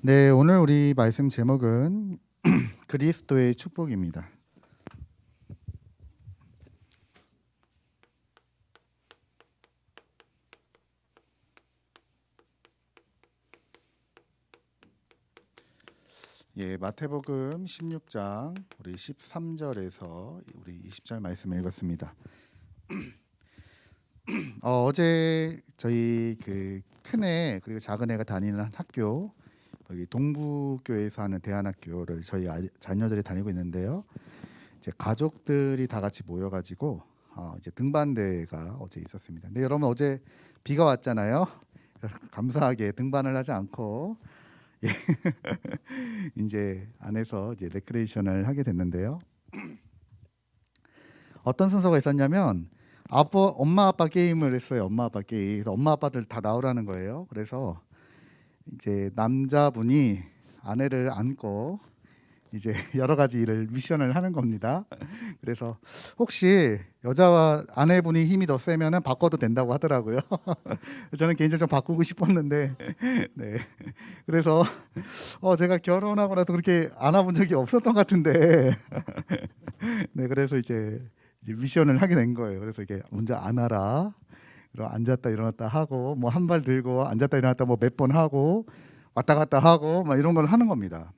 네, 오늘 우리 말씀 제목은 그리스도의 축복입니다. 예, 마태복음 16장 우리 13절에서 우리 20절 말씀을 읽었습니다. 어제 저희 그 큰애 그리고 작은애가 다니는 학교 여기 동부교회에서 하는 대안학교를 저희 자녀들이 다니고 있는데요. 이제 가족들이 다 같이 모여가지고 이제 등반대회가 어제 있었습니다. 근데 여러분 어제 비가 왔잖아요. 감사하게 등반을 하지 않고 예, 이제 안에서 이제 레크레이션을 하게 됐는데요. 어떤 순서가 있었냐면 엄마 아빠 게임을 했어요. 엄마 아빠 게임. 그래서 엄마 아빠들 다 나오라는 거예요. 그래서 이제 남자분이 아내를 안고 이제 여러 가지 일을 미션을 하는 겁니다. 그래서 혹시 여자와 아내분이 힘이 더 세면은 바꿔도 된다고 하더라고요. 저는 개인적으로 좀 바꾸고 싶었는데, 네. 그래서 제가 결혼하고 나서 그렇게 안아본 적이 없었던 것 같은데, 네. 그래서 이제 미션을 하게 된 거예요. 그래서 이게 먼저 안아라. 그리고 앉았다 일어났다 하고 뭐 한 발 들고 앉았다 일어났다 뭐 몇 번 하고 왔다 갔다 하고 막 이런 걸 하는 겁니다.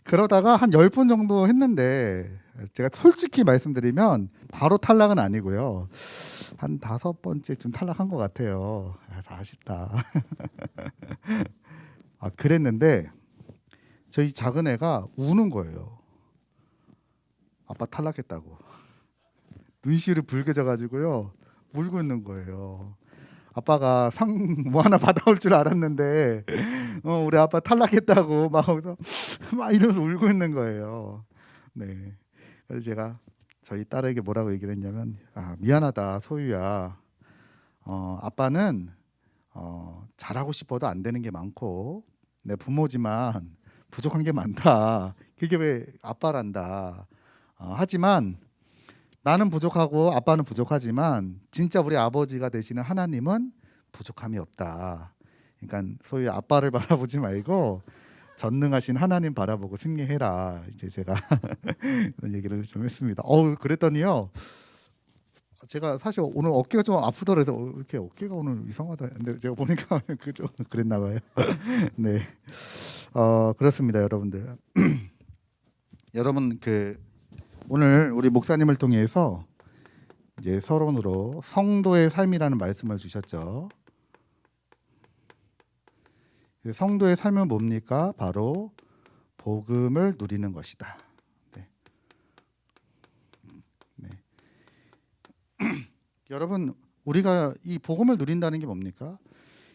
그러다가 한 10분 정도 했는데 제가 솔직히 말씀드리면 바로 탈락은 아니고요. 한 5번째쯤 탈락한 것 같아요. 아쉽다. 그랬는데 저희 작은 애가 우는 거예요. 아빠 탈락했다고. 눈시울이 붉게져 가지고요. 울고 있는 거예요. 아빠가 상 뭐 하나 받아올 줄 알았는데 우리 아빠 탈락했다고 막 이러면서 울고 있는 거예요. 네. 그래서 제가 저희 딸에게 뭐라고 얘기를 했냐면 미안하다 소유야. 아빠는 잘하고 싶어도 안 되는 게 많고 내 부모지만 부족한 게 많다. 그게 왜 아빠란다. 하지만 나는 부족하고 아빠는 부족하지만 진짜 우리 아버지가 되시는 하나님은 부족함이 없다. 그러니까 소위 아빠를 바라보지 말고 전능하신 하나님 바라보고 승리해라. 이제 제가 그런 얘기를 좀 했습니다. 그랬더니요. 제가 사실 오늘 어깨가 좀 아프더라도 이렇게 어깨가 오늘 이상하다. 근데 제가 보니까 그랬나 봐요. 네. 그렇습니다, 여러분들. 여러분 오늘 우리 목사님을 통해서 이제 서론으로 성도의 삶이라는 말씀을 주셨죠. 성도의 삶은 뭡니까? 바로 복음을 누리는 것이다. 네. 네. 여러분 우리가 이 복음을 누린다는 게 뭡니까?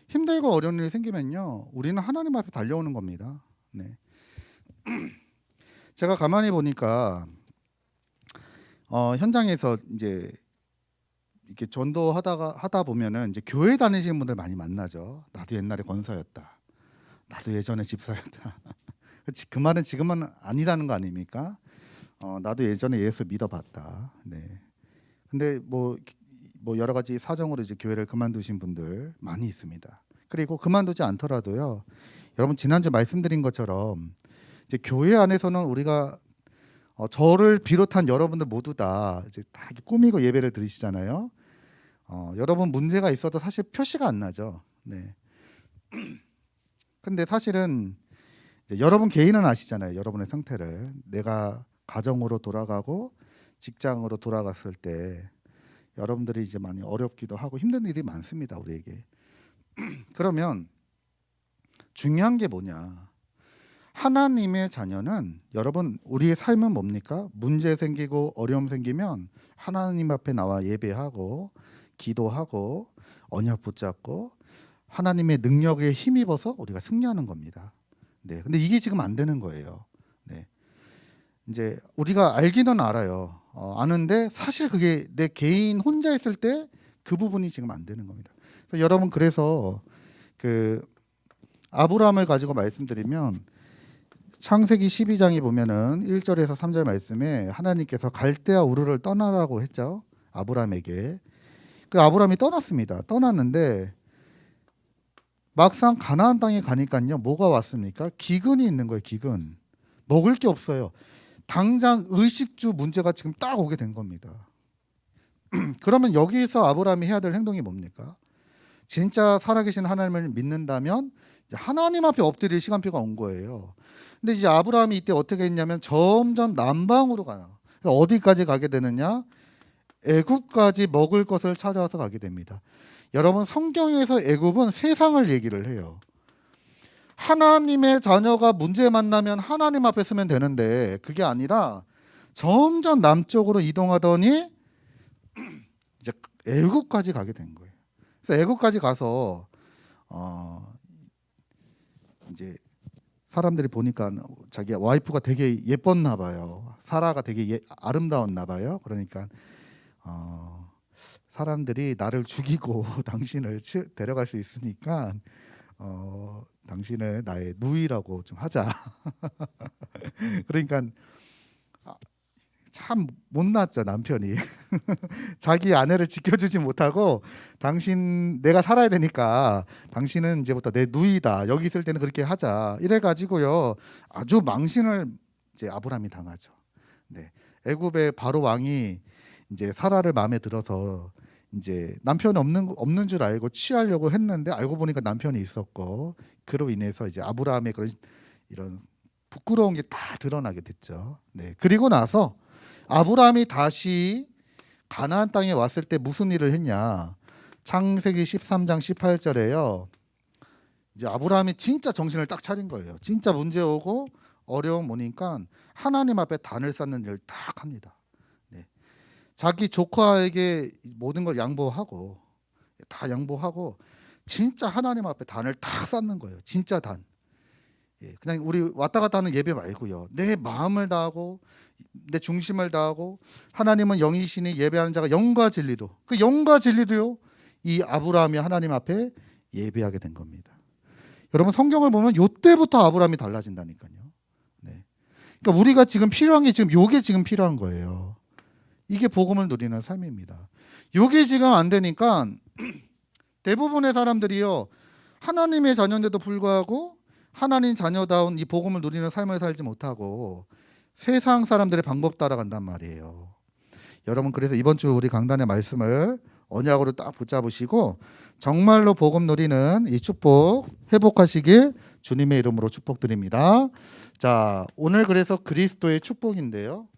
힘들고 어려운 일이 생기면요, 우리는 하나님 앞에 달려오는 겁니다. 네. 제가 가만히 보니까 현장에서 이제 이렇게 하다 보면은 이제 교회 다니시는 분들 많이 만나죠. 나도 옛날에 권사였다. 나도 예전에 집사였다. 그 말은 지금은 아니라는 거 아닙니까? 나도 예전에 예수 믿어봤다. 네. 근데 뭐 여러 가지 사정으로 이제 교회를 그만두신 분들 많이 있습니다. 그리고 그만두지 않더라도요, 여러분 지난주 말씀드린 것처럼 이제 교회 안에서는 우리가 저를 비롯한 여러분들 모두 다 이제 다 꾸미고 예배를 드리시잖아요. 여러분 문제가 있어도 사실 표시가 안 나죠. 네. 근데 사실은 여러분 개인은 아시잖아요. 여러분의 상태를. 내가 가정으로 돌아가고 직장으로 돌아갔을 때 여러분들이 이제 많이 어렵기도 하고 힘든 일이 많습니다, 우리에게. 그러면 중요한 게 뭐냐? 하나님의 자녀는 여러분 우리의 삶은 뭡니까? 문제 생기고 어려움 생기면 하나님 앞에 나와 예배하고 기도하고 언약 붙잡고 하나님의 능력에 힘입어서 우리가 승리하는 겁니다. 네. 근데 이게 지금 안 되는 거예요. 네. 이제 우리가 알기는 알아요. 아는데 사실 그게 내 개인 혼자 있을 때 그 부분이 지금 안 되는 겁니다. 그래서 여러분 그래서 아브라함을 가지고 말씀드리면 창세기 12장에 보면은 1절에서 3절 말씀에 하나님께서 갈대아 우르를 떠나라고 했죠. 아브라함에게. 그 아브라함이 떠났습니다. 떠났는데 막상 가나안 땅에 가니까요. 뭐가 왔습니까? 기근이 있는 거예요. 기근. 먹을 게 없어요. 당장 의식주 문제가 지금 딱 오게 된 겁니다. 그러면 여기서 아브라함이 해야 될 행동이 뭡니까? 진짜 살아계신 하나님을 믿는다면 이제 하나님 앞에 엎드릴 시간표가 온 거예요. 근데 이제 아브라함이 이때 어떻게 했냐면 점점 남방으로 가요. 어디까지 가게 되느냐? 애굽까지 먹을 것을 찾아서 가게 됩니다. 여러분, 성경에서 애굽은 세상을 얘기를 해요. 하나님의 자녀가 문제 만나면 하나님 앞에 서면 되는데 그게 아니라 점점 남쪽으로 이동하더니 이제 애굽까지 가게 된 거예요. 그래서 애굽까지 가서 이제 사람들이 보니까 자기 와이프가 되게 예뻤나 봐요. 사라가 되게 아름다웠나 봐요. 그러니까 사람들이 나를 죽이고 당신을 데려갈 수 있으니까 당신을 나의 누이라고 좀 하자. 그러니까 참 못났죠, 남편이. 자기 아내를 지켜주지 못하고 당신 내가 살아야 되니까 당신은 이제부터 내 누이다. 여기 있을 때는 그렇게 하자. 이래 가지고요. 아주 망신을 이제 아브라함이 당하죠. 네. 애굽의 바로 왕이 이제 사라를 마음에 들어서 이제 남편이 없는 줄 알고 취하려고 했는데 알고 보니까 남편이 있었고 그로 인해서 이제 아브라함의 그런 이런 부끄러운 게 다 드러나게 됐죠. 네. 그리고 나서 아브라함이 다시 가나안 땅에 왔을 때 무슨 일을 했냐? 창세기 13장 18절에요. 이제 아브라함이 진짜 정신을 딱 차린 거예요. 진짜 문제 오고 어려움 오니까 하나님 앞에 단을 쌓는 일을 딱 합니다. 네. 자기 조카에게 모든 걸 양보하고 다 양보하고 진짜 하나님 앞에 단을 딱 쌓는 거예요. 진짜 단. 예, 그냥 우리 왔다 갔다 하는 예배 말고요. 내 마음을 다하고 내 중심을 다하고 하나님은 영이시니 예배하는 자가 영과 진리도 그 영과 진리도요. 이 아브라함이 하나님 앞에 예배하게 된 겁니다. 여러분 성경을 보면 이때부터 아브라함이 달라진다니까요. 네. 그러니까 우리가 지금 필요한 게 지금 요게 지금 필요한 거예요. 이게 복음을 누리는 삶입니다. 요게 지금 안 되니까 대부분의 사람들이요. 하나님의 자녀인데도 불구하고 하나님 자녀다운 이 복음을 누리는 삶을 살지 못하고 세상 사람들의 방법 따라간단 말이에요. 여러분 그래서 이번 주 우리 강단의 말씀을 언약으로 딱 붙잡으시고 정말로 복음 누리는 이 축복 회복하시길 주님의 이름으로 축복드립니다. 자, 오늘 그래서 그리스도의 축복인데요.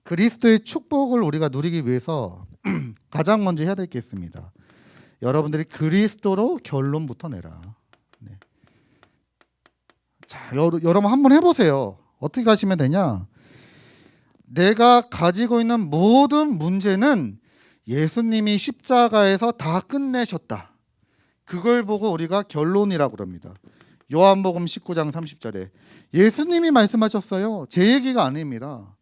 그리스도의 축복을 우리가 누리기 위해서 가장 먼저 해야 될 게 있습니다. 여러분들이 그리스도로 결론부터 내라. 네. 자, 여러분 한번 해보세요. 어떻게 하시면 되냐? 내가 가지고 있는 모든 문제는 예수님이 십자가에서 다 끝내셨다. 그걸 보고 우리가 결론이라고 그럽니다. 요한복음 19장 30절에 예수님이 말씀하셨어요. 제 얘기가 아닙니다.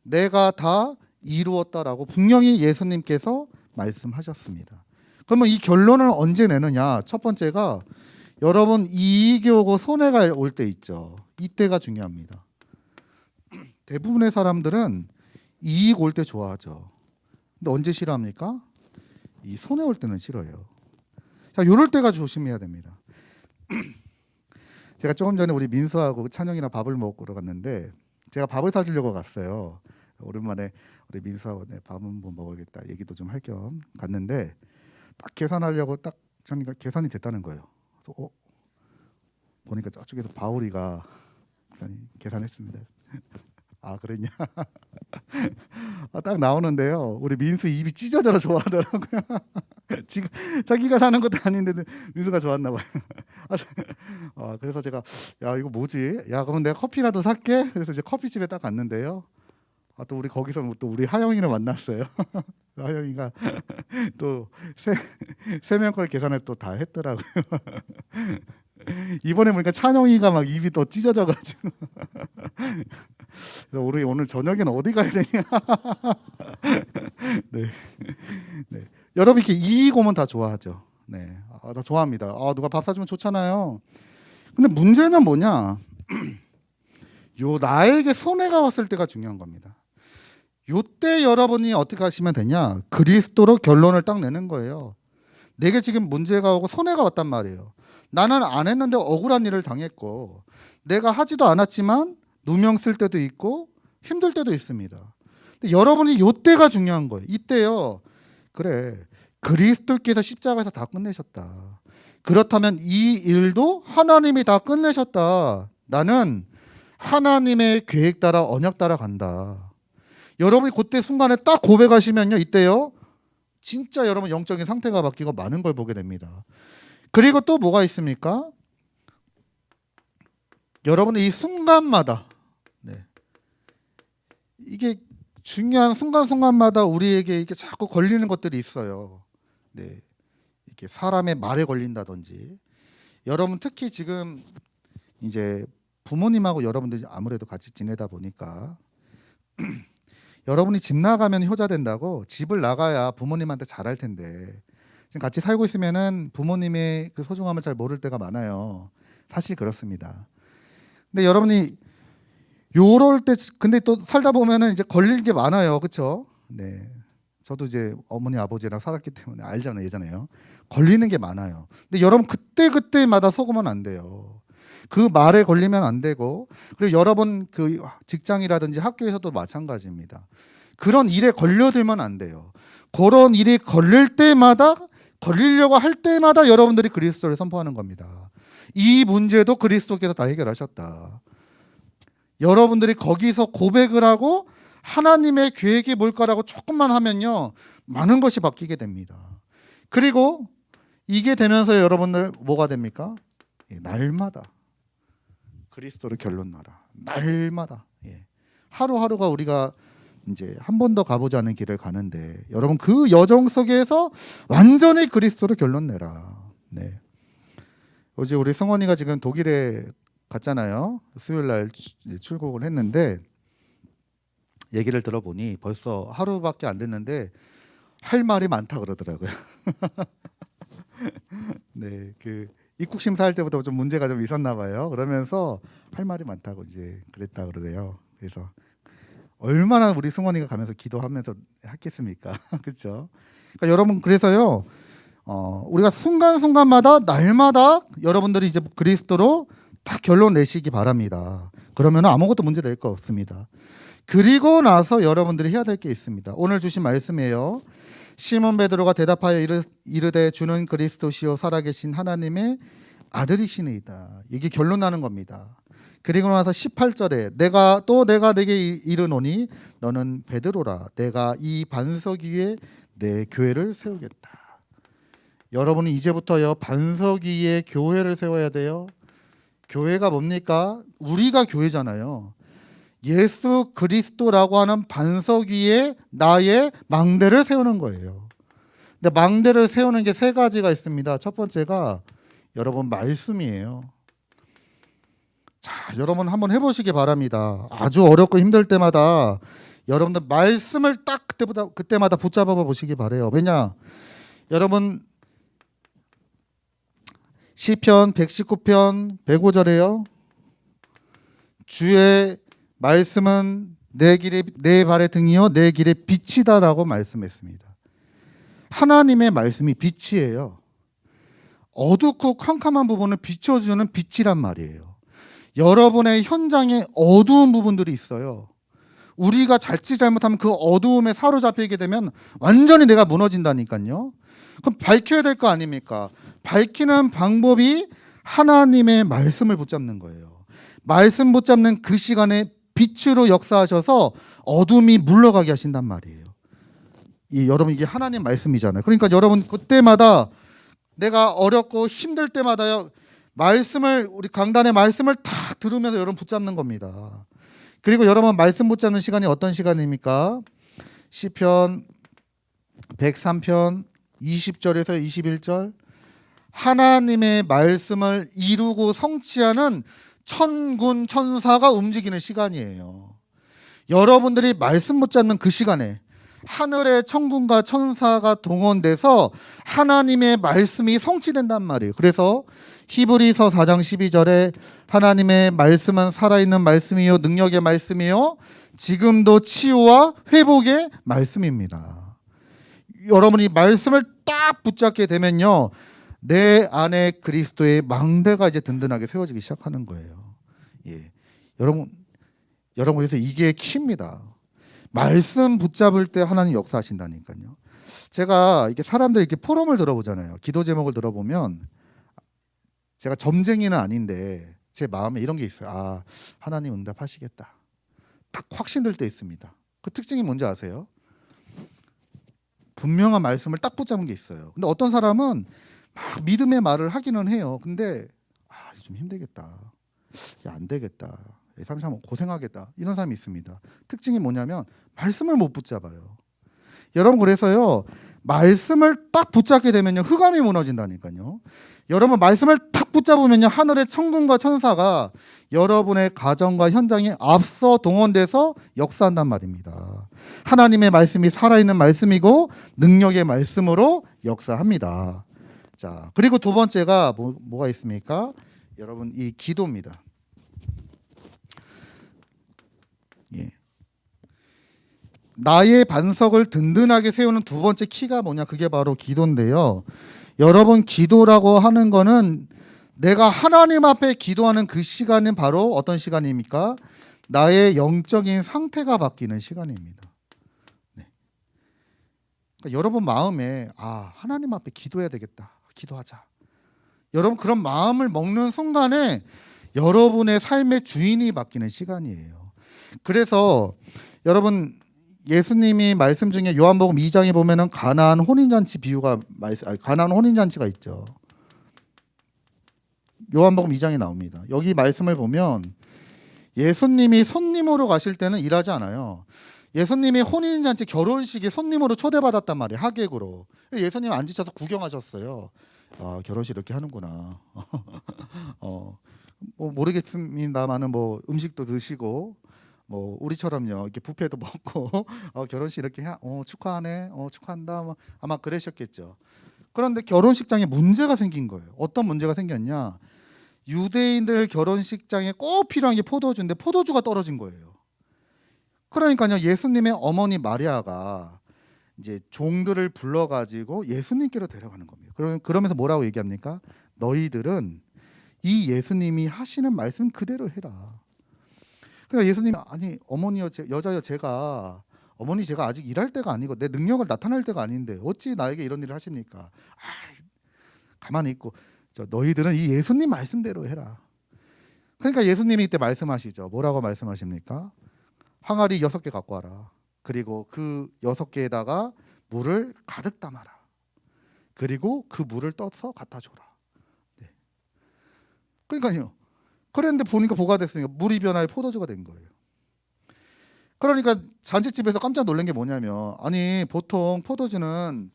내가 다 이루었다라고 분명히 예수님께서 말씀하셨습니다. 그러면 이 결론을 언제 내느냐? 첫 번째가 여러분 이익이 오고 손해가 올 때 있죠. 이때가 중요합니다. 대부분의 사람들은 이익 올 때 좋아하죠. 근데 언제 싫어합니까? 이 손해 올 때는 싫어해요. 자, 이럴 때가 조심해야 됩니다. 제가 조금 전에 우리 민수하고 찬영이랑 밥을 먹으러 갔는데 제가 밥을 사주려고 갔어요. 오랜만에 우리 민수하고 밥 한번 먹어야겠다 얘기도 좀 할 겸 갔는데 딱 계산하려고 딱 저니까 계산이 됐다는 거예요. 그래서 보니까 저쪽에서 바울이가 계산했습니다. 아 그랬냐? 딱 나오는데요. 우리 민수 입이 찢어져라 좋아하더라고요. 지금 자기가 사는 것도 아닌데 민수가 좋았나 봐요. 그래서 제가 야 이거 뭐지? 야 그럼 내가 커피라도 살게. 그래서 이제 커피집에 딱 갔는데요. 또 우리 거기서 또 우리 하영이를 만났어요. 하영이가 또 세 명 걸 계산을 또 다 했더라고요. 이번에 보니까 찬영이가 막 입이 또 찢어져가지고 그래서 우리 오늘 저녁에는 어디 가야 되냐? 네, 네. 여러분 이렇게 이익 오면 다 좋아하죠. 네, 다 좋아합니다. 누가 밥 사주면 좋잖아요. 근데 문제는 뭐냐? 요 나에게 손해가 왔을 때가 중요한 겁니다. 요때 여러분이 어떻게 하시면 되냐? 그리스도로 결론을 딱 내는 거예요. 내게 지금 문제가 오고 손해가 왔단 말이에요. 나는 안 했는데 억울한 일을 당했고 내가 하지도 않았지만 누명 쓸 때도 있고 힘들 때도 있습니다. 근데 여러분이 이때가 중요한 거예요. 이때요. 그래, 그리스도께서 십자가에서 다 끝내셨다. 그렇다면 이 일도 하나님이 다 끝내셨다. 나는 하나님의 계획 따라 언약 따라 간다. 여러분이 그때 순간에 딱 고백하시면요, 이때요 진짜 여러분 영적인 상태가 바뀌고 많은 걸 보게 됩니다. 그리고 또 뭐가 있습니까? 여러분은 이 순간마다, 네, 이게 중요한 순간순간마다 우리에게 이게 자꾸 걸리는 것들이 있어요. 네, 이렇게 사람의 말에 걸린다든지. 여러분 특히 지금 이제 부모님하고 여러분들이 아무래도 같이 지내다 보니까 여러분이 집 나가면 효자 된다고 집을 나가야 부모님한테 잘할 텐데 지금 같이 살고 있으면은 부모님의 그 소중함을 잘 모를 때가 많아요. 사실 그렇습니다. 근데 여러분이 요럴 때 근데 또 살다 보면은 이제 걸릴 게 많아요. 그렇죠? 네. 저도 이제 어머니 아버지랑 살았기 때문에 알잖아요. 예전에요. 걸리는 게 많아요. 근데 여러분 그때마다 속으면 안 돼요. 그 말에 걸리면 안 되고, 그리고 여러분 그 직장이라든지 학교에서도 마찬가지입니다. 그런 일에 걸려들면 안 돼요. 그런 일이 걸릴 때마다, 걸리려고 할 때마다 여러분들이 그리스도를 선포하는 겁니다. 이 문제도 그리스도께서 다 해결하셨다. 여러분들이 거기서 고백을 하고 하나님의 계획이 뭘까라고 조금만 하면요, 많은 것이 바뀌게 됩니다. 그리고 이게 되면서 여러분들 뭐가 됩니까? 날마다 그리스도를 결론나라. 날마다. 하루하루가 우리가 이제 한 번 더 가보자는 길을 가는데, 여러분 그 여정 속에서 완전히 그리스도를 결론내라. 네. 어제 우리 승원이가 지금 독일에 갔잖아요. 수요일 날 출국을 했는데 얘기를 들어보니 벌써 하루밖에 안 됐는데 할 말이 많다 그러더라고요. 네, 그 입국 심사할 때부터 좀 문제가 좀 있었나 봐요. 그러면서 할 말이 많다고 이제 그랬다 그러대요. 그래서 얼마나 우리 승원이가 가면서 기도하면서 했겠습니까? 그렇죠? 그러니까 여러분, 그래서요, 우리가 순간순간마다 날마다 여러분들이 이제 그리스도로 다 결론 내시기 바랍니다. 그러면 아무것도 문제 될 거 없습니다. 그리고 나서 여러분들이 해야 될 게 있습니다. 오늘 주신 말씀이에요. 시몬 베드로가 대답하여 이르되 주는 그리스도시요 살아계신 하나님의 아들이시니이다. 이게 결론 나는 겁니다. 그리고 나서 18절에 내가 내게 이르노니 너는 베드로라. 내가 이 반석 위에 내 교회를 세우겠다. 여러분은 이제부터요 반석 위에 교회를 세워야 돼요. 교회가 뭡니까? 우리가 교회잖아요. 예수 그리스도라고 하는 반석 위에 나의 망대를 세우는 거예요. 근데 망대를 세우는 게 세 가지가 있습니다. 첫 번째가 여러분 말씀이에요. 자, 여러분 한번 해보시기 바랍니다. 아주 어렵고 힘들 때마다 여러분들 말씀을 딱 그때마다 붙잡아 보시기 바래요. 왜냐? 여러분 시편 119편 105절에요. 주의 말씀은 내 발의 등이요 내 길의 빛이다라고 말씀했습니다. 하나님의 말씀이 빛이에요. 어둡고 캄캄한 부분을 비춰주는 빛이란 말이에요. 여러분의 현장에 어두운 부분들이 있어요. 우리가 자칫 잘못하면 그 어두움에 사로잡히게 되면 완전히 내가 무너진다니까요. 그럼 밝혀야 될 거 아닙니까? 밝히는 방법이 하나님의 말씀을 붙잡는 거예요. 말씀 붙잡는 그 시간에 빛으로 역사하셔서 어둠이 물러가게 하신단 말이에요. 여러분 이게 하나님 말씀이잖아요. 그러니까 여러분 그때마다 내가 어렵고 힘들 때마다요 말씀을, 우리 강단의 말씀을 다 들으면서 여러분 붙잡는 겁니다. 그리고 여러분 말씀 붙잡는 시간이 어떤 시간입니까? 시편 103편 20절에서 21절 하나님의 말씀을 이루고 성취하는 천군 천사가 움직이는 시간이에요. 여러분들이 말씀 붙잡는 그 시간에 하늘의 천군과 천사가 동원돼서 하나님의 말씀이 성취된단 말이에요. 그래서 히브리서 4장 12절에 하나님의 말씀은 살아있는 말씀이요 능력의 말씀이요 지금도 치유와 회복의 말씀입니다. 여러분이 말씀을 딱 붙잡게 되면요, 내 안에 그리스도의 망대가 이제 든든하게 세워지기 시작하는 거예요. 예, 여러분 그래서 이게 키입니다. 말씀 붙잡을 때 하나님 역사하신다니까요. 제가 이렇게 사람들 이렇게 포럼을 들어보잖아요. 기도 제목을 들어보면 제가 점쟁이는 아닌데 제 마음에 이런 게 있어요. 아, 하나님 응답하시겠다. 딱 확신될 때 있습니다. 그 특징이 뭔지 아세요? 분명한 말씀을 딱 붙잡은 게 있어요. 근데 어떤 사람은 막 믿음의 말을 하기는 해요. 근데 좀 힘들겠다. 야, 안 되겠다. 이 사람 참 고생하겠다. 이런 사람이 있습니다. 특징이 뭐냐면 말씀을 못 붙잡아요. 여러분 그래서요, 말씀을 딱 붙잡게 되면요, 흑암이 무너진다니까요. 여러분 말씀을 딱 붙잡으면요, 하늘의 천군과 천사가 여러분의 가정과 현장에 앞서 동원돼서 역사한단 말입니다. 하나님의 말씀이 살아있는 말씀이고 능력의 말씀으로 역사합니다. 자, 그리고 두 번째가 뭐가 있습니까? 여러분, 이 기도입니다. 예. 나의 반석을 든든하게 세우는 두 번째 키가 뭐냐? 그게 바로 기도인데요. 여러분, 기도라고 하는 거는 내가 하나님 앞에 기도하는 그 시간은 바로 어떤 시간입니까? 나의 영적인 상태가 바뀌는 시간입니다. 네. 그러니까 여러분 마음에 하나님 앞에 기도해야 되겠다. 기도하자. 여러분 그런 마음을 먹는 순간에 여러분의 삶의 주인이 바뀌는 시간이에요. 그래서 여러분 예수님이 말씀 중에 요한복음 2장에 보면은 가나안 혼인잔치 비유가 가나안 혼인잔치가 있죠. 요한복음 2장에 나옵니다. 여기 말씀을 보면 예수님이 손님으로 가실 때는 일하지 않아요. 예수님이 혼인잔치 결혼식에 손님으로 초대받았단 말이에요. 하객으로. 예수님 앉으셔서 구경하셨어요. 결혼식 이렇게 하는구나. 뭐 모르겠습니다만은 뭐 음식도 드시고 뭐 우리처럼요 이렇게 뷔페도 먹고 결혼식 이렇게 축하하네, 축하한다, 뭐 아마 그러셨겠죠. 그런데 결혼식장에 문제가 생긴 거예요. 어떤 문제가 생겼냐? 유대인들 결혼식장에 꼭 필요한 게 포도주인데 포도주가 떨어진 거예요. 그러니까요 예수님의 어머니 마리아가 이제 종들을 불러가지고 예수님께로 데려가는 겁니다. 그러면서 뭐라고 얘기합니까? 너희들은 이 예수님이 하시는 말씀 그대로 해라. 그러니까 예수님이 아니 어머니여 여자여 어머니 제가 아직 일할 때가 아니고 내 능력을 나타낼 때가 아닌데 어찌 나에게 이런 일을 하십니까? 가만히 있고 너희들은 이 예수님 말씀대로 해라. 그러니까 예수님이 이때 말씀하시죠. 뭐라고 말씀하십니까? 항아리 6개 갖고 와라. 그리고 그 6개에다가 물을 가득 담아라. 그리고 그 물을 떠서 갖다 줘라. 네. 그러니까요. 그랬는데 보니까 뭐가 됐으니까 물이 변하여 포도주가 된 거예요. 그러니까 잔치집에서 깜짝 놀란 게 뭐냐면 아니 보통 포도주는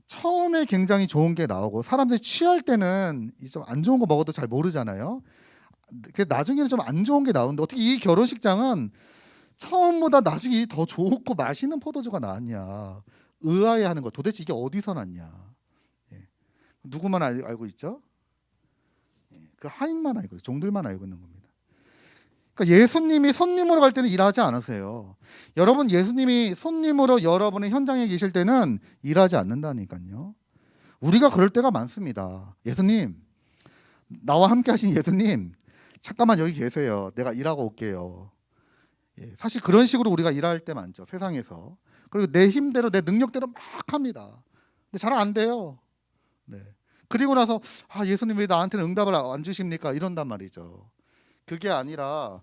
처음에 굉장히 좋은 게 나오고 사람들이 취할 때는 좀 안 좋은 거 먹어도 잘 모르잖아요. 나중에는 좀 안 좋은 게 나오는데 어떻게 이 결혼식장은 처음보다 나중에 더 좋고 맛있는 포도주가 나왔냐. 의아해하는 거. 도대체 이게 어디서 났냐. 예. 누구만 알고 있죠? 예. 그 하인만 알고 종들만 알고 있는 겁니다. 그러니까 예수님이 손님으로 갈 때는 일하지 않으세요. 여러분 예수님이 손님으로 여러분의 현장에 계실 때는 일하지 않는다니까요. 우리가 그럴 때가 많습니다. 예수님, 나와 함께 하신 예수님, 잠깐만 여기 계세요. 내가 일하고 올게요. 예, 사실 그런 식으로 우리가 일할 때 많죠. 세상에서. 그리고 내 힘대로 내 능력대로 막 합니다. 근데 잘 안 돼요. 네. 그리고 나서 예수님 왜 나한테는 응답을 안 주십니까? 이런단 말이죠. 그게 아니라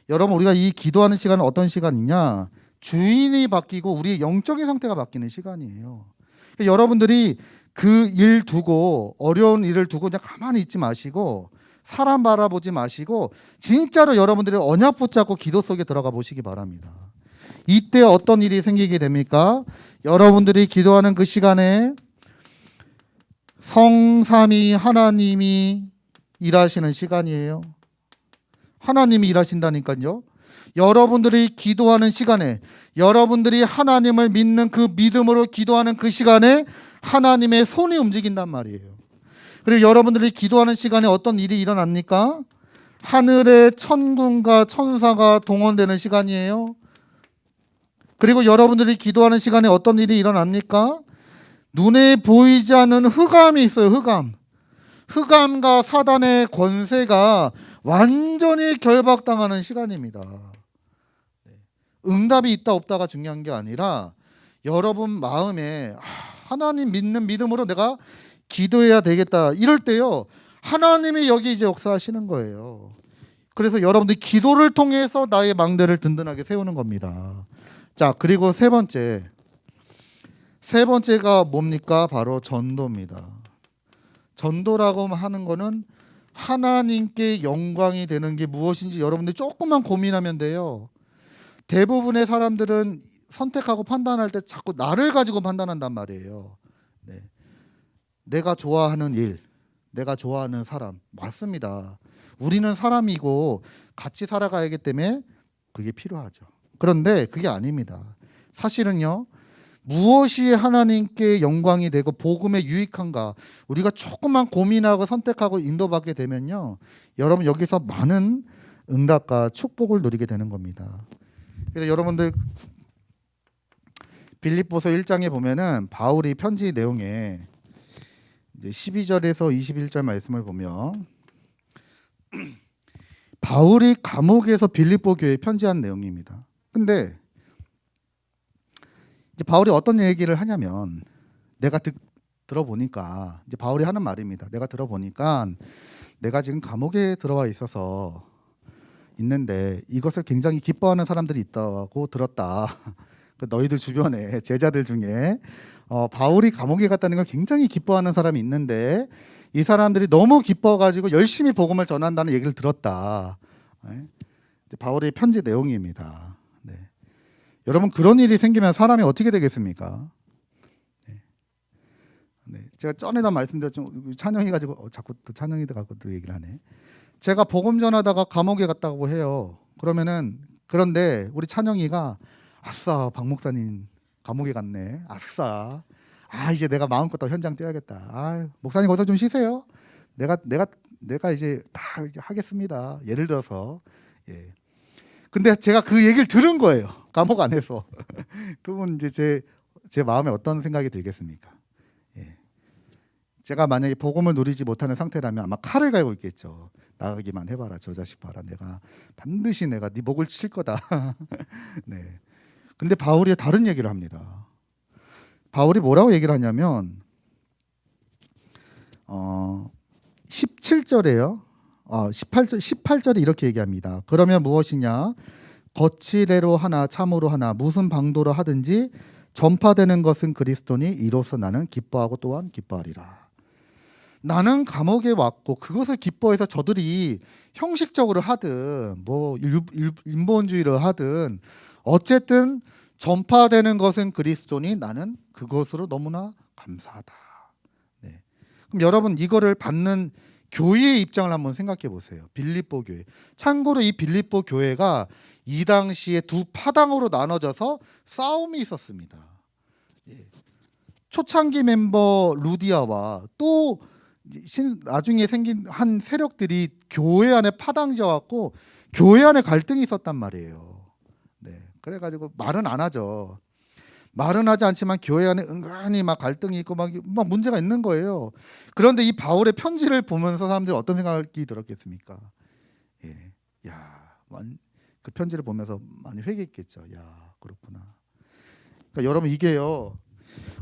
여러분 우리가 이 기도하는 시간은 어떤 시간이냐? 주인이 바뀌고 우리의 영적인 상태가 바뀌는 시간이에요. 여러분들이 그 일 두고 어려운 일을 두고 그냥 가만히 있지 마시고 사람 바라보지 마시고 진짜로 여러분들이 언약 붙잡고 기도 속에 들어가 보시기 바랍니다. 이때 어떤 일이 생기게 됩니까? 여러분들이 기도하는 그 시간에 성삼위 하나님이 일하시는 시간이에요. 하나님이 일하신다니까요. 여러분들이 기도하는 시간에 여러분들이 하나님을 믿는 그 믿음으로 기도하는 그 시간에 하나님의 손이 움직인단 말이에요. 그리고 여러분들이 기도하는 시간에 어떤 일이 일어납니까? 하늘의 천군과 천사가 동원되는 시간이에요. 그리고 여러분들이 기도하는 시간에 어떤 일이 일어납니까? 눈에 보이지 않는 흑암이 있어요. 흑암. 흑암과 사단의 권세가 완전히 결박당하는 시간입니다. 응답이 있다 없다가 중요한 게 아니라 여러분 마음에 하나님 믿는 믿음으로 내가 기도해야 되겠다 이럴 때요, 하나님이 여기 이제 역사하시는 거예요. 그래서 여러분들이 기도를 통해서 나의 망대를 든든하게 세우는 겁니다. 자, 그리고 세 번째가 뭡니까? 바로 전도입니다. 전도라고 하는 거는 하나님께 영광이 되는 게 무엇인지 여러분들이 조금만 고민하면 돼요. 대부분의 사람들은 선택하고 판단할 때 자꾸 나를 가지고 판단한단 말이에요. 네. 내가 좋아하는 일, 내가 좋아하는 사람, 맞습니다. 우리는 사람이고 같이 살아가야기 때문에 그게 필요하죠. 그런데 그게 아닙니다. 사실은요, 무엇이 하나님께 영광이 되고 복음에 유익한가 우리가 조금만 고민하고 선택하고 인도받게 되면요, 여러분 여기서 많은 응답과 축복을 누리게 되는 겁니다. 그래서 여러분들 빌립보서 1장에 보면은 바울이 편지 내용에 12절에서 21절 말씀을 보면 바울이 감옥에서 빌립보 교회에 편지한 내용입니다. 근데 이제 바울이 어떤 얘기를 하냐면, 내가 들어보니까 이제 바울이 하는 말입니다. 내가 들어보니까 내가 지금 감옥에 들어와 있는데 이것을 굉장히 기뻐하는 사람들이 있다고 들었다. 너희들 주변에 제자들 중에 바울이 감옥에 갔다는 걸 굉장히 기뻐하는 사람이 있는데 이 사람들이 너무 기뻐가지고 열심히 복음을 전한다는 얘기를 들었다. 네. 바울의 편지 내용입니다. 네. 여러분, 그런 일이 생기면 사람이 어떻게 되겠습니까? 네. 네. 제가 전에다 말씀드렸죠. 찬영이 가지고 자꾸 또 찬영이도 갖고 또 얘기를 하네. 제가 복음 전하다가 감옥에 갔다고 해요. 그런데 우리 찬영이가 아싸, 박 목사님 감옥에 갔네. 아싸. 이제 내가 마음껏 더 현장 뛰어야겠다. 목사님 거기서 좀 쉬세요. 내가 이제 다 하겠습니다. 예를 들어서. 예. 근데 제가 그 얘기를 들은 거예요. 감옥 안에서. 그러면 이제 제 마음에 어떤 생각이 들겠습니까? 예. 제가 만약에 복음을 누리지 못하는 상태라면 아마 칼을 갈고 있겠죠. 나가기만 해봐라, 저 자식 봐라. 내가 반드시 네 목을 칠 거다. 네. 근데 바울이 다른 얘기를 합니다. 바울이 뭐라고 얘기를 하냐면 17절에요. 18절에 이렇게 얘기합니다. 그러면 무엇이냐? 거칠애로 하나 참으로 하나 무슨 방도로 하든지 전파되는 것은 그리스도니 이로써 나는 기뻐하고 또한 기뻐하리라. 나는 감옥에 왔고 그것을 기뻐해서 저들이 형식적으로 하든 뭐 인본주의를 하든 어쨌든 전파되는 것은 그리스도니 나는 그것으로 너무나 감사하다. 네. 그럼 여러분 이거를 받는 교회의 입장을 한번 생각해 보세요. 빌립보 교회. 참고로 이 빌립보 교회가 이 당시에 두 파당으로 나눠져서 싸움이 있었습니다. 예. 초창기 멤버 루디아와 또 나중에 생긴 한 세력들이 교회 안에 파당져 갖고 교회 안에 갈등이 있었단 말이에요. 네. 그래가지고 말은 안 하죠. 말은 하지 않지만 교회 안에 은근히 막 갈등이 있고 막 문제가 있는 거예요. 그런데 이 바울의 편지를 보면서 사람들이 어떤 생각이 들었겠습니까? 예, 그 편지를 보면서 많이 회개했겠죠. 그렇구나. 그러니까 여러분 이게요,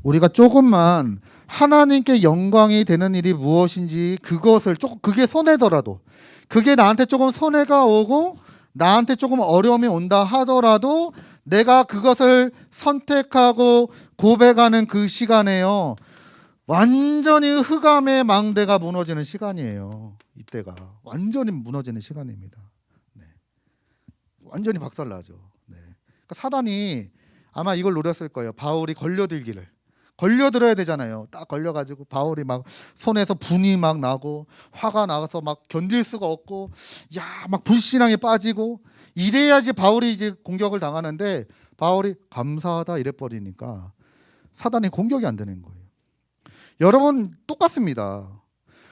우리가 조금만 하나님께 영광이 되는 일이 무엇인지 그것을 그게 손해더라도, 그게 나한테 조금 손해가 오고 나한테 조금 어려움이 온다 하더라도 내가 그것을 선택하고 고백하는 그 시간에요, 완전히 흑암의 망대가 무너지는 시간이에요. 이때가 완전히 무너지는 시간입니다. 네. 완전히 박살나죠. 네. 그러니까 사단이 아마 이걸 노렸을 거예요. 바울이 걸려들어야 되잖아요. 딱 걸려가지고 바울이 막 손에서 분이 막 나고 화가 나서 막 견딜 수가 없고 막 불신앙에 빠지고 이래야지 바울이 이제 공격을 당하는데 바울이 감사하다 이래버리니까 사단이 공격이 안 되는 거예요. 여러분 똑같습니다.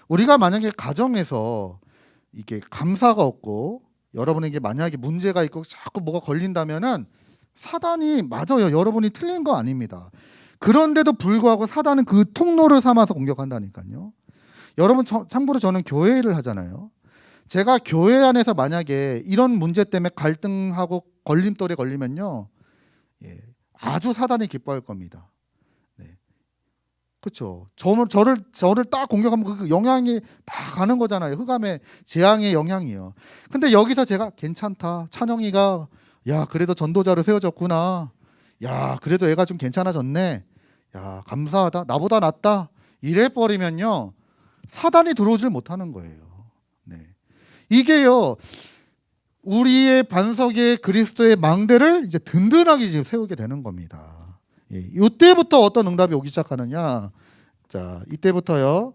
우리가 만약에 가정에서 이게 감사가 없고 여러분에게 만약에 문제가 있고 자꾸 뭐가 걸린다면은 사단이 맞아요. 여러분이 틀린 거 아닙니다. 그런데도 불구하고 사단은 그 통로를 삼아서 공격한다니까요. 여러분 참고로 저는 교회 일을 하잖아요. 제가 교회 안에서 만약에 이런 문제 때문에 갈등하고 걸림돌에 걸리면요, 예, 아주 사단이 기뻐할 겁니다. 네. 그렇죠. 저를 딱 공격하면 그 영향이 다 가는 거잖아요. 흑암의 재앙의 영향이요. 근데 여기서 제가 괜찮다. 찬영이가 야 그래도 전도자로 세워졌구나. 야 그래도 애가 좀 괜찮아졌네. 야 감사하다. 나보다 낫다. 이래 버리면요 사단이 들어오질 못하는 거예요. 네. 이게요 우리의 반석의 그리스도의 망대를 이제 든든하게 지금 세우게 되는 겁니다. 예, 이때부터 어떤 응답이 오기 시작하느냐? 자, 이때부터요.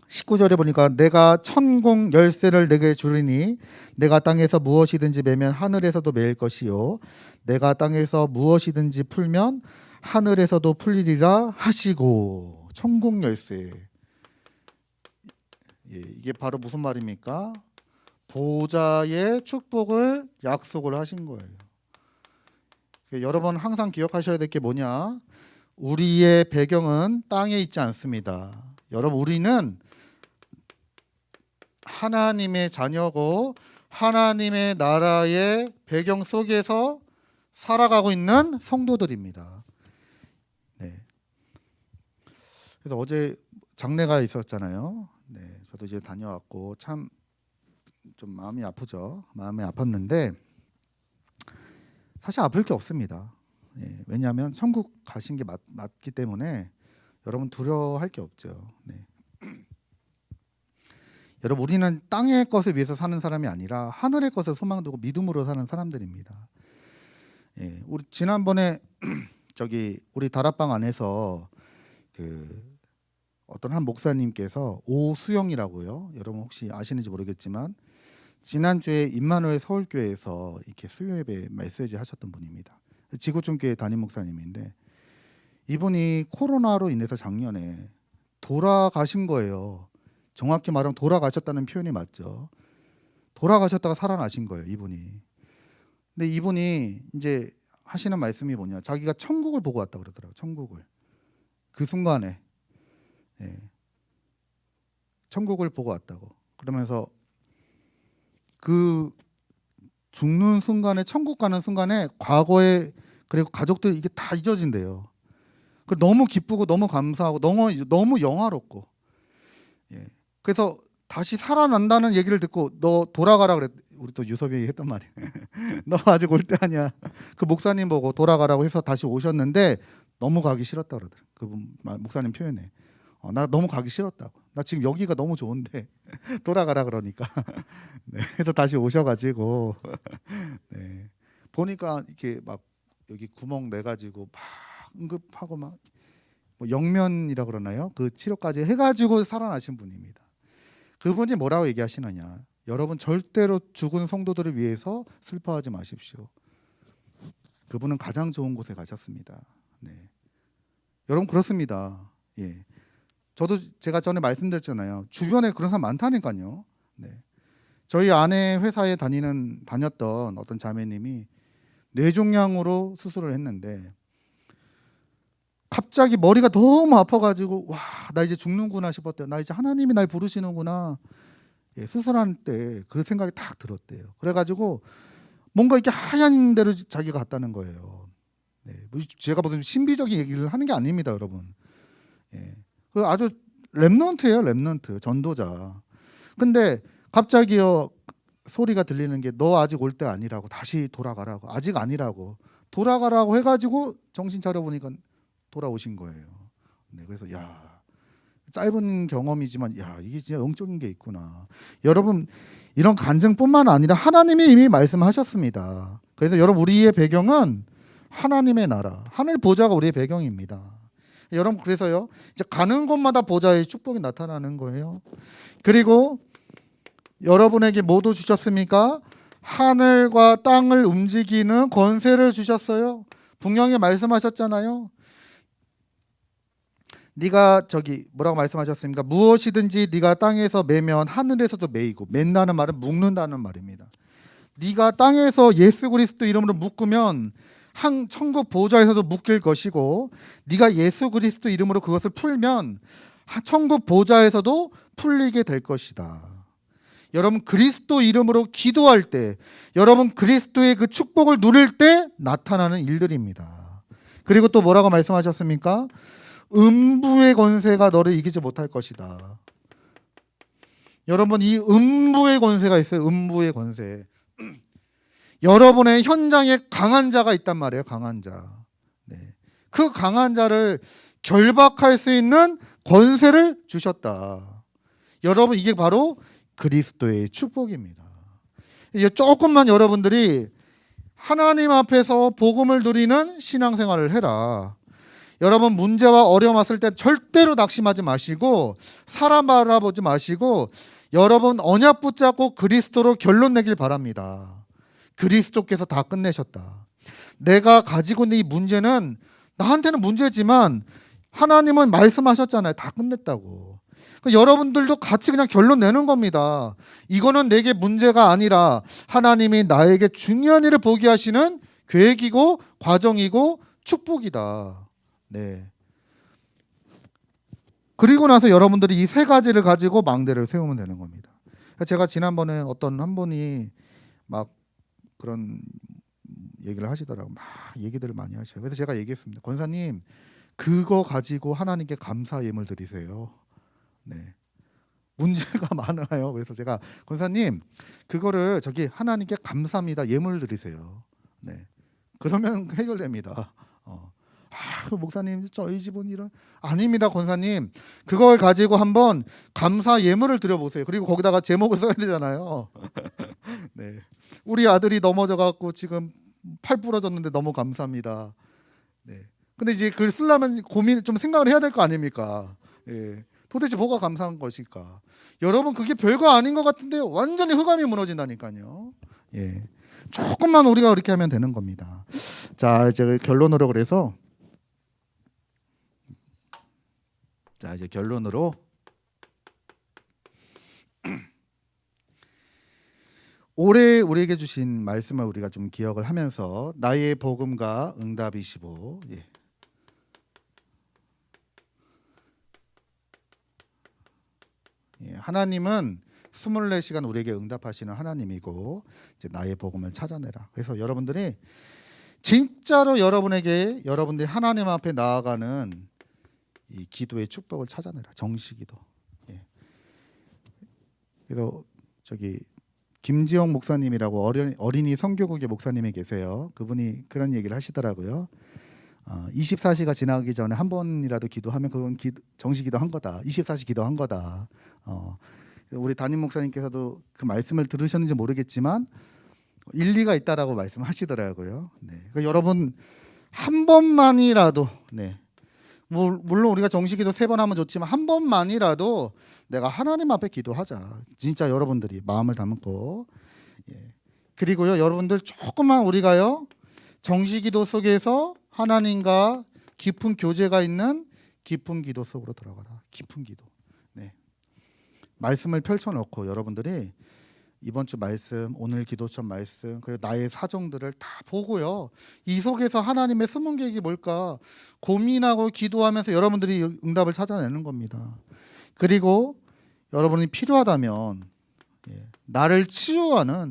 (19절에) 보니까 내가 천궁 열쇠를 내게 주리니 내가 땅에서 무엇이든지 매면 하늘에서도 매일 것이요 내가 땅에서 무엇이든지 풀면 하늘에서도 풀리리라 하시고. 천궁 열쇠. 예, 이게 바로 무슨 말입니까? 보좌의 축복을 약속을 하신 거예요. 여러분 항상 기억하셔야 될 게 뭐냐? 우리의 배경은 땅에 있지 않습니다. 여러분 우리는 하나님의 자녀고 하나님의 나라의 배경 속에서 살아가고 있는 성도들입니다. 네. 그래서 어제 장례가 있었잖아요. 네, 저도 이제 다녀왔고 참 좀 마음이 아프죠. 마음이 아팠는데 사실 아플 게 없습니다. 예, 왜냐하면 천국 가신 게 맞기 때문에 여러분 두려워할 게 없죠. 네. 여러분 우리는 땅의 것을 위해서 사는 사람이 아니라 하늘의 것을 소망 두고 믿음으로 사는 사람들입니다. 예, 우리 지난번에 우리 다락방 안에서 어떤 한 목사님께서 오수영이라고요. 여러분 혹시 아시는지 모르겠지만 지난주에 임마누엘 서울교회에서 이렇게 수요예배 메시지 하셨던 분입니다. 지구촌교회 담임 목사님인데 이분이 코로나로 인해서 작년에 돌아가신 거예요. 정확히 말하면 돌아가셨다는 표현이 맞죠. 돌아가셨다가 살아나신 거예요, 이분이. 근데 이분이 이제 하시는 말씀이 뭐냐? 자기가 천국을 보고 왔다 그러더라고요. 천국을. 그 순간에 천국을 보고 왔다고. 그러면서 그 죽는 순간에 천국 가는 순간에 과거에 그리고 가족들 이게 다 잊어진대요. 너무 기쁘고 너무 감사하고 너무 영화롭고. 예. 그래서 다시 살아난다는 얘기를 듣고 너 돌아가라 그랬. 우리 또 유섭이 했단 말이에요. 너 아직 올 때 아니야. 그 목사님 보고 돌아가라고 해서 다시 오셨는데 너무 가기 싫었다 그러더라고요. 그분 목사님 표현에. 나 너무 가기 싫었다고. 나 지금 여기가 너무 좋은데 돌아가라 그러니까. 네, 그래서 다시 오셔가지고 네, 보니까 이렇게 막 여기 구멍 내 가지고 막 응급하고 막 뭐 영면이라 그러나요? 그 치료까지 해가지고 살아나신 분입니다. 그분이 뭐라고 얘기하시느냐? 여러분 절대로 죽은 성도들을 위해서 슬퍼하지 마십시오. 그분은 가장 좋은 곳에 가셨습니다. 네, 여러분 그렇습니다. 예. 저도 제가 전에 말씀드렸잖아요. 주변에 그런 사람 많다니까요. 네. 저희 아내 회사에 다녔던 어떤 자매님이 뇌종양으로 수술을 했는데 갑자기 머리가 너무 아파가지고 와, 나 이제 죽는구나 싶었대요. 나 이제 하나님이 날 부르시는구나. 예, 수술할 때 그 생각이 딱 들었대요. 그래가지고 뭔가 이렇게 하얀 데로 자기가 갔다는 거예요. 네. 제가 무슨 신비적인 얘기를 하는 게 아닙니다, 여러분. 예. 아주 렘넌트예요, 렘넌트 전도자. 근데 갑자기요 소리가 들리는 게 너 아직 올 때 아니라고, 다시 돌아가라고, 아직 아니라고, 돌아가라고 해가지고 정신 차려 보니까 돌아오신 거예요. 네, 그래서 야 짧은 경험이지만 야 이게 진짜 영적인 게 있구나. 여러분 이런 간증뿐만 아니라 하나님이 이미 말씀하셨습니다. 그래서 여러분 우리의 배경은 하나님의 나라, 하늘 보좌가 우리의 배경입니다. 여러분 그래서요 이제 가는 곳마다 보좌의 축복이 나타나는 거예요. 그리고 여러분에게 뭐도 주셨습니까? 하늘과 땅을 움직이는 권세를 주셨어요. 분명히 말씀하셨잖아요. 네가 뭐라고 말씀하셨습니까? 무엇이든지 네가 땅에서 매면 하늘에서도 매이고, 맨다는 말은 묶는다는 말입니다. 네가 땅에서 예수 그리스도 이름으로 묶으면 천국 보좌에서도 묶일 것이고, 네가 예수 그리스도 이름으로 그것을 풀면 천국 보좌에서도 풀리게 될 것이다. 여러분, 그리스도 이름으로 기도할 때, 여러분 그리스도의 그 축복을 누릴 때 나타나는 일들입니다. 그리고 또 뭐라고 말씀하셨습니까? 음부의 권세가 너를 이기지 못할 것이다. 여러분, 이 음부의 권세가 있어요. 음부의 권세. 여러분의 현장에 강한 자가 있단 말이에요. 강한 자. 네. 그 강한 자를 결박할 수 있는 권세를 주셨다. 여러분, 이게 바로 그리스도의 축복입니다. 이제 조금만 여러분들이 하나님 앞에서 복음을 누리는 신앙생활을 해라. 여러분, 문제와 어려움 왔을 때 절대로 낙심하지 마시고, 사람 바라보지 마시고, 여러분 언약 붙잡고 그리스도로 결론 내길 바랍니다. 그리스도께서 다 끝내셨다. 내가 가지고 있는 이 문제는 나한테는 문제지만 하나님은 말씀하셨잖아요. 다 끝냈다고. 여러분들도 같이 그냥 결론 내는 겁니다. 이거는 내게 문제가 아니라 하나님이 나에게 중요한 일을 보게 하시는 계획이고 과정이고 축복이다. 네. 그리고 나서 여러분들이 이 세 가지를 가지고 망대를 세우면 되는 겁니다. 제가 지난번에 어떤 한 분이 막 그런 얘기를 하시더라고요. 막 얘기들을 많이 하셔요. 그래서 제가 얘기했습니다. 권사님, 그거 가지고 하나님께 감사 예물 드리세요. 네. 문제가 많아요. 그래서 제가 권사님, 그거를 저기 하나님께 감사합니다 예물 드리세요. 네. 그러면 해결됩니다. 목사님, 저희 집은 이런 아닙니다. 권사님, 그걸 가지고 한번 감사 예물을 드려보세요. 그리고 거기다가 제목을 써야 되잖아요. 네. 우리 아들이 넘어져 갖고 지금 팔 부러졌는데 너무 감사합니다. 네. 근데 이제 그걸 쓰려면 고민 좀 생각을 해야 될 거 아닙니까? 예. 도대체 뭐가 감사한 것일까? 여러분, 그게 별거 아닌 것 같은데 완전히 흑암이 무너진다니까요. 예. 조금만 우리가 그렇게 하면 되는 겁니다. 자, 이제 결론으로 그래서 이제 결론으로 올해 우리에게 주신 말씀을 우리가 좀 기억을 하면서 나의 복음과 응답이시고, 예. 예, 하나님은 24시간 우리에게 응답하시는 하나님이고, 이제 나의 복음을 찾아내라. 그래서 여러분들이 진짜로 여러분들이 하나님 앞에 나아가는 이 기도의 축복을 찾아내라. 정식기도. 예. 그래서 저기 김지영 목사님이라고 어린이 선교국의 목사님이 계세요. 그분이 그런 얘기를 하시더라고요. 24시가 지나기 전에 한 번이라도 기도하면 그건 정식기도 한 거다. 24시 기도한 거다. 우리 담임 목사님께서도 그 말씀을 들으셨는지 모르겠지만 일리가 있다라고 말씀하시더라고요. 네. 그러니까 여러분, 한 번만이라도, 네. 물론 우리가 정식기도 3번 하면 좋지만 한 번만이라도 내가 하나님 앞에 기도하자. 진짜 여러분들이 마음을 담고. 예. 그리고요, 여러분들 조금만 우리가요 정식기도 속에서 하나님과 깊은 교제가 있는 깊은 기도 속으로 들어가라. 깊은 기도. 네. 말씀을 펼쳐놓고 여러분들이 이번 주 말씀, 오늘 기도처 말씀, 그리고 나의 사정들을 다 보고요, 이 속에서 하나님의 숨은 계획이 뭘까 고민하고 기도하면서 여러분들이 응답을 찾아내는 겁니다. 그리고 여러분이 필요하다면 나를 치유하는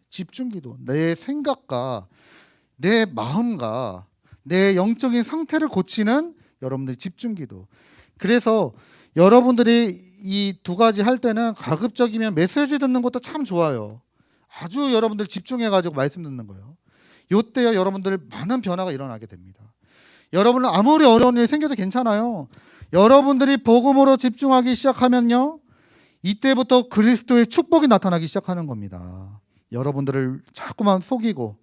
집중기도, 내 생각과 내 마음과 내 영적인 상태를 고치는 여러분들의 집중기도. 그래서 여러분들이 이 두 가지 할 때는 가급적이면 메시지 듣는 것도 참 좋아요. 아주 여러분들 집중해가지고 말씀 듣는 거예요. 이때요, 여러분들 많은 변화가 일어나게 됩니다. 여러분은 아무리 어려운 일 생겨도 괜찮아요. 여러분들이 복음으로 집중하기 시작하면요, 이때부터 그리스도의 축복이 나타나기 시작하는 겁니다. 여러분들을 자꾸만 속이고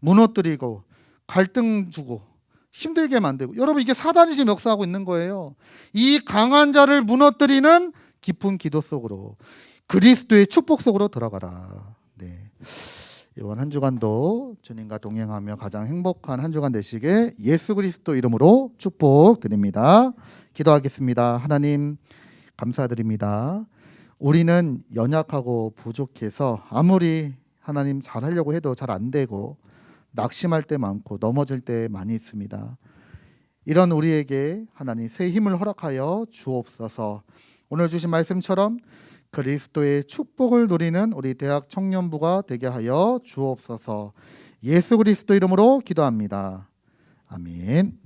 무너뜨리고 갈등 주고 힘들게 만들고, 여러분, 이게 사단이 지금 역사하고 있는 거예요. 이 강한 자를 무너뜨리는 깊은 기도 속으로, 그리스도의 축복 속으로 들어가라. 네. 이번 한 주간도 주님과 동행하며 가장 행복한 한 주간 되시게 예수 그리스도 이름으로 축복드립니다. 기도하겠습니다. 하나님, 감사드립니다. 우리는 연약하고 부족해서 아무리 하나님 잘하려고 해도 잘 안 되고 낙심할 때 많고 넘어질 때 많이 있습니다. 이런 우리에게 하나님 새 힘을 허락하여 주옵소서. 오늘 주신 말씀처럼 그리스도의 축복을 누리는 우리 대학 청년부가 되게 하여 주옵소서. 예수 그리스도 이름으로 기도합니다. 아멘.